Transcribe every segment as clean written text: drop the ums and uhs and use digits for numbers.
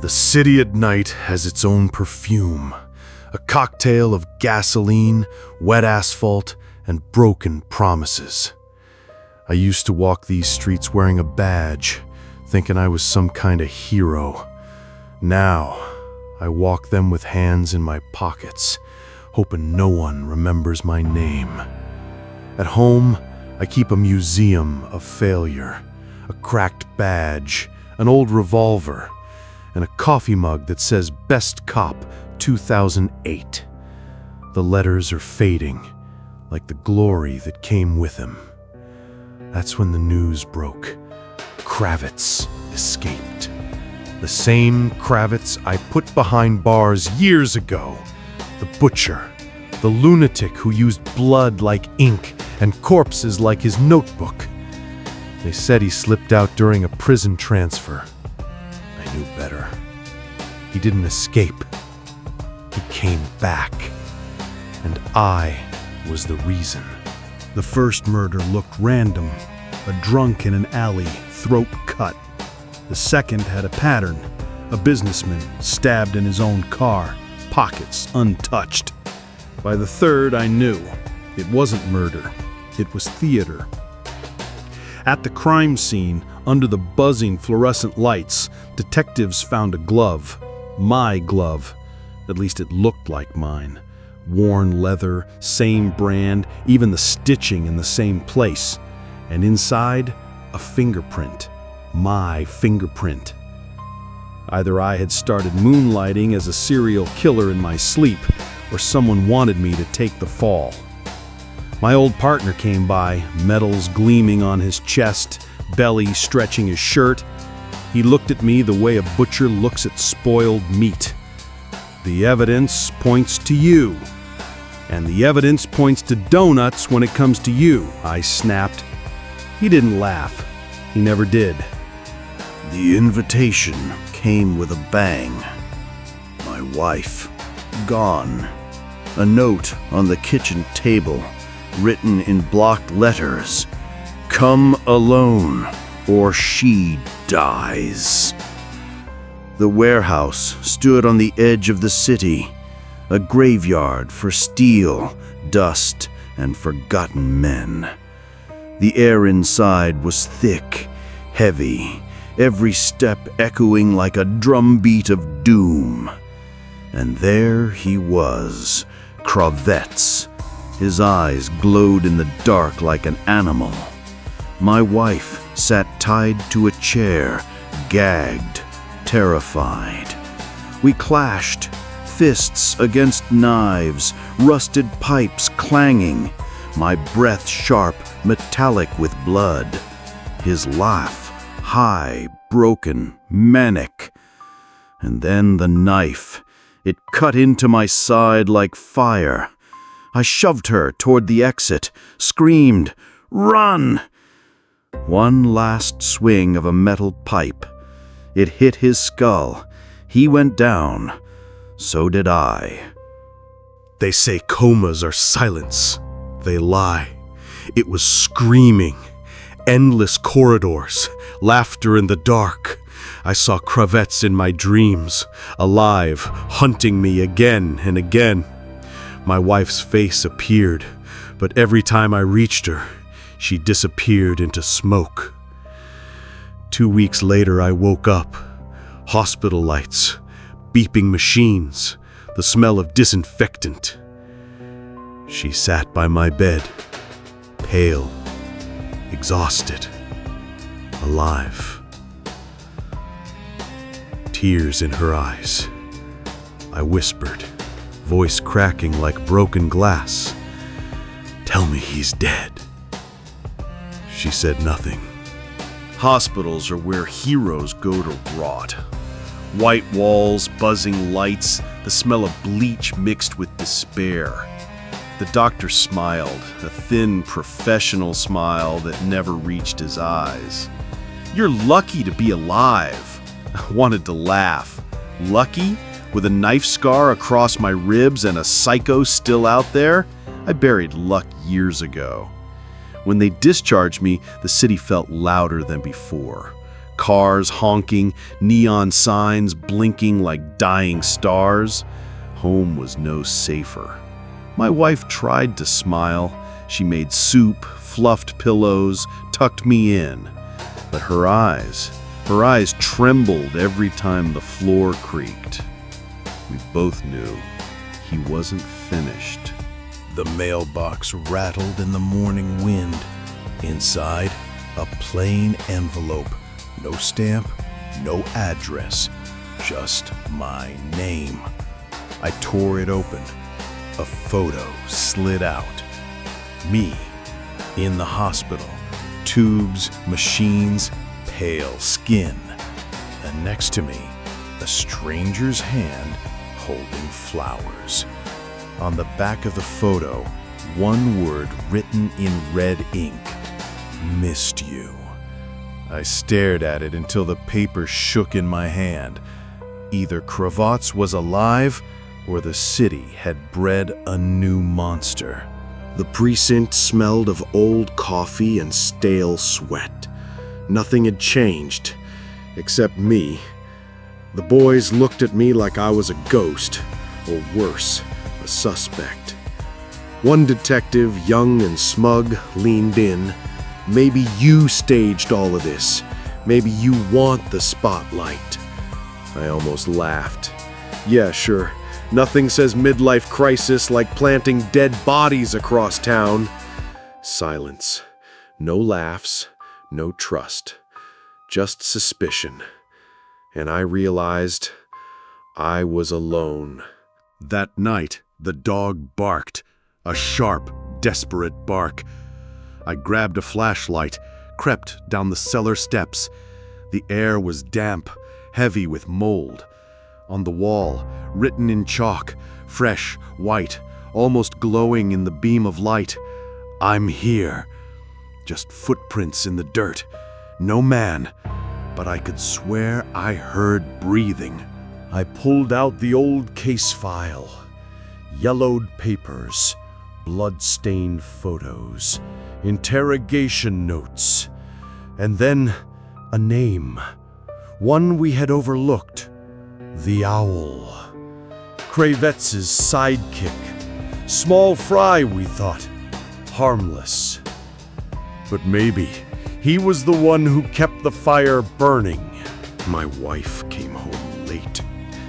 The city at night has its own perfume, a cocktail of gasoline, wet asphalt, and broken promises. I used to walk these streets wearing a badge, thinking I was some kind of hero. Now, I walk them with hands in my pockets, hoping no one remembers my name. At home, I keep a museum of failure, a cracked badge, an old revolver, and a coffee mug that says Best Cop 2008. The letters are fading, like the glory that came with him. That's when the news broke. Kravets escaped. The same Kravets I put behind bars years ago. The butcher, the lunatic who used blood like ink and corpses like his notebook. They said he slipped out during a prison transfer. I knew better. He didn't escape. He came back. And I was the reason. The first murder looked random, a drunk in an alley, throat cut. The second had a pattern, a businessman stabbed in his own car, pockets untouched. By the third, I knew it wasn't murder, it was theater. At the crime scene, under the buzzing fluorescent lights, detectives found a glove. My glove. At least it looked like mine. Worn leather, same brand, even the stitching in the same place. And inside, a fingerprint. My fingerprint. Either I had started moonlighting as a serial killer in my sleep, or someone wanted me to take the fall. My old partner came by, medals gleaming on his chest, belly stretching his shirt. He looked at me the way a butcher looks at spoiled meat. The evidence points to you. And the evidence points to donuts when it comes to you, I snapped. He didn't laugh. He never did. The invitation came with a bang. My wife, gone. A note on the kitchen table, written in blocked letters. Come alone, or she dies. The warehouse stood on the edge of the city, a graveyard for steel, dust, and forgotten men. The air inside was thick, heavy, every step echoing like a drumbeat of doom. And there he was, Kravets. His eyes glowed in the dark like an animal. My wife sat tied to a chair, gagged, terrified. We clashed, fists against knives, rusted pipes clanging, my breath sharp, metallic with blood. His laugh, high, broken, manic. And then the knife. It cut into my side like fire. I shoved her toward the exit, screamed, "Run!" One last swing of a metal pipe. It hit his skull. He went down. So did I. They say comas are silence. They lie. It was screaming. Endless corridors. Laughter in the dark. I saw Kravets in my dreams, alive, hunting me again and again. My wife's face appeared, but every time I reached her, she disappeared into smoke. 2 weeks later, I woke up. Hospital lights, beeping machines, the smell of disinfectant. She sat by my bed, pale, exhausted, alive. Tears in her eyes. I whispered, voice cracking like broken glass, "Tell me he's dead." She said nothing. Hospitals are where heroes go to rot. White walls, buzzing lights, the smell of bleach mixed with despair. The doctor smiled, a thin, professional smile that never reached his eyes. "You're lucky to be alive." I wanted to laugh. Lucky? With a knife scar across my ribs and a psycho still out there? I buried luck years ago. When they discharged me, the city felt louder than before. Cars honking, neon signs blinking like dying stars. Home was no safer. My wife tried to smile. She made soup, fluffed pillows, tucked me in. But her eyes trembled every time the floor creaked. We both knew he wasn't finished. The mailbox rattled in the morning wind. Inside, a plain envelope. No stamp, no address, just my name. I tore it open. A photo slid out. Me, in the hospital. Tubes, machines, pale skin. And next to me, a stranger's hand holding flowers. On the back of the photo, one word written in red ink. Missed you. I stared at it until the paper shook in my hand. Either Kravets was alive, or the city had bred a new monster. The precinct smelled of old coffee and stale sweat. Nothing had changed, except me. The boys looked at me like I was a ghost, or worse, a suspect. One detective, young and smug, leaned in. Maybe you staged all of this. Maybe you want the spotlight. I almost laughed. Yeah, sure. Nothing says midlife crisis like planting dead bodies across town. Silence. No laughs. No trust. Just suspicion. And I realized I was alone. That night, the dog barked. A sharp, desperate bark. I grabbed a flashlight, crept down the cellar steps. The air was damp, heavy with mold. On the wall, written in chalk, fresh, white, almost glowing in the beam of light, I'm here. Just footprints in the dirt. No man, but I could swear I heard breathing. I pulled out the old case file. Yellowed papers, blood-stained photos, interrogation notes, and then a name. One we had overlooked. The Owl. Kravets' sidekick. Small fry, we thought. Harmless. But maybe he was the one who kept the fire burning. My wife came home late.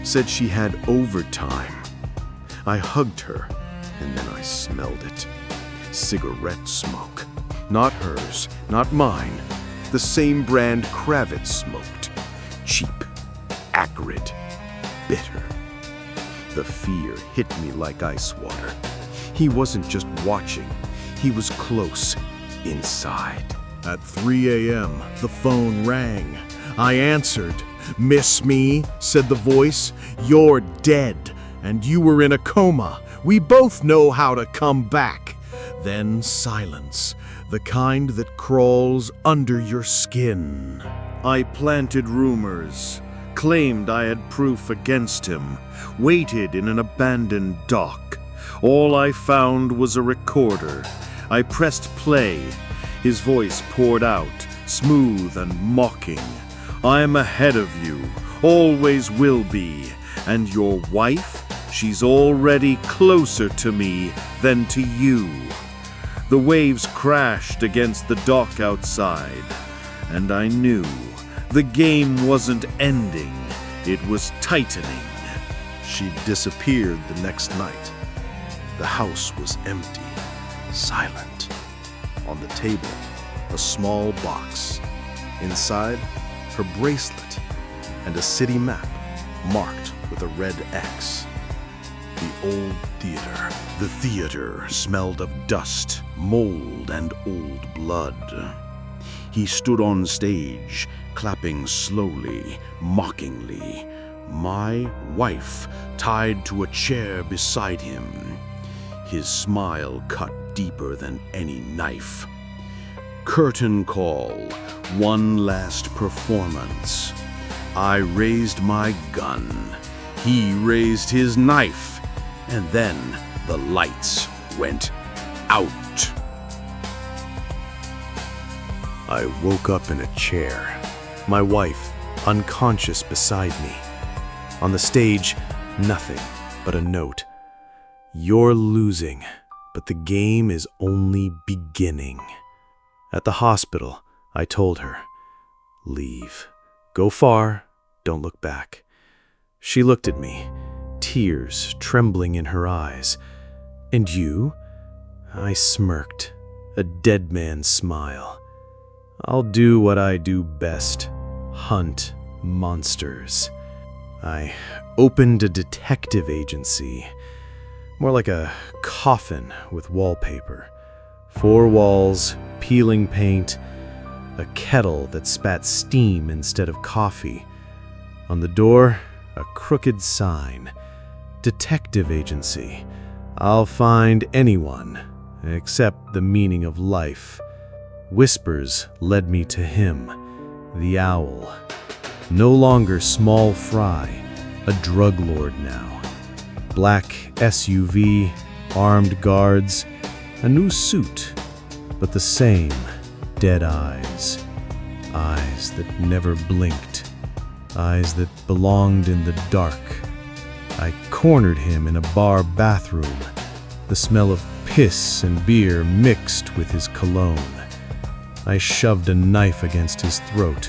Said she had overtime. I hugged her, and then I smelled it. Cigarette smoke. Not hers, not mine. The same brand Kravets smoked. Cheap, acrid, bitter. The fear hit me like ice water. He wasn't just watching. He was close, inside. At 3 a.m., the phone rang. I answered. "Miss me?" said the voice. "You're dead, and you were in a coma. We both know how to come back." Then silence, the kind that crawls under your skin. I planted rumors, claimed I had proof against him, waited in an abandoned dock. All I found was a recorder. I pressed play. His voice poured out, smooth and mocking. "I'm ahead of you, always will be, and your wife, she's already closer to me than to you." The waves crashed against the dock outside, and I knew the game wasn't ending, it was tightening. She disappeared the next night. The house was empty, silent. On the table, a small box. Inside, her bracelet and a city map marked with a red X. The old theater. The theater smelled of dust, mold, and old blood. He stood on stage, clapping slowly, mockingly. My wife tied to a chair beside him. His smile cut deeper than any knife. Curtain call, one last performance. I raised my gun. He raised his knife. And then the lights went out. I woke up in a chair. My wife, unconscious beside me. On the stage, nothing but a note. You're losing, but the game is only beginning. At the hospital, I told her, leave. Go far, don't look back. She looked at me, tears trembling in her eyes. And you? I smirked, a dead man's smile. I'll do what I do best, hunt monsters. I opened a detective agency, more like a coffin with wallpaper. 4 walls, peeling paint, a kettle that spat steam instead of coffee. On the door, a crooked sign. Detective agency. I'll find anyone, except the meaning of life. Whispers led me to him, the owl. No longer small fry, a drug lord now. Black SUV, armed guards, a new suit, but the same dead eyes. Eyes that never blinked. Eyes that belonged in the dark. I cornered him in a bar bathroom, the smell of piss and beer mixed with his cologne. I shoved a knife against his throat.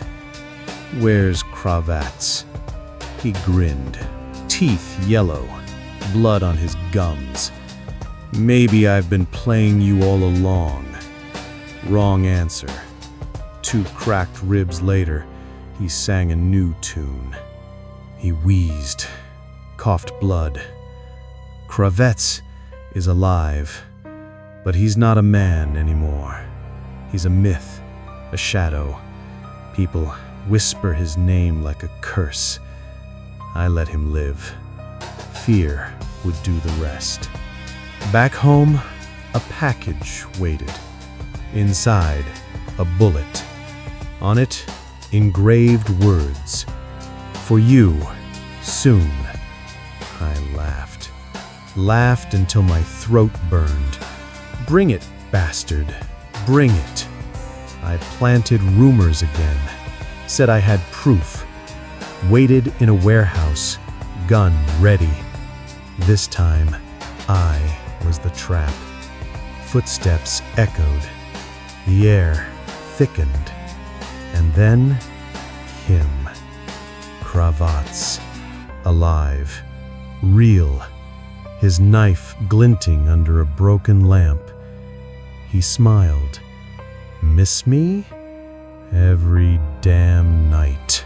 Where's Kravets? He grinned, teeth yellow, blood on his gums. Maybe I've been playing you all along. Wrong answer. 2 cracked ribs later, he sang a new tune. He wheezed, coughed blood. Kravets is alive, but he's not a man anymore. He's a myth, a shadow. People whisper his name like a curse. I let him live. Fear would do the rest. Back home, a package waited. Inside, a bullet. On it, engraved words. For you, soon. I laughed. Laughed until my throat burned. Bring it, bastard. Bring it. I planted rumors again. Said I had proof. Waited in a warehouse, gun ready. This time, I was the trap. Footsteps echoed. The air thickened. And then, him. Kravets. Alive. Real. His knife glinting under a broken lamp. He smiled. Miss me? Every damn night.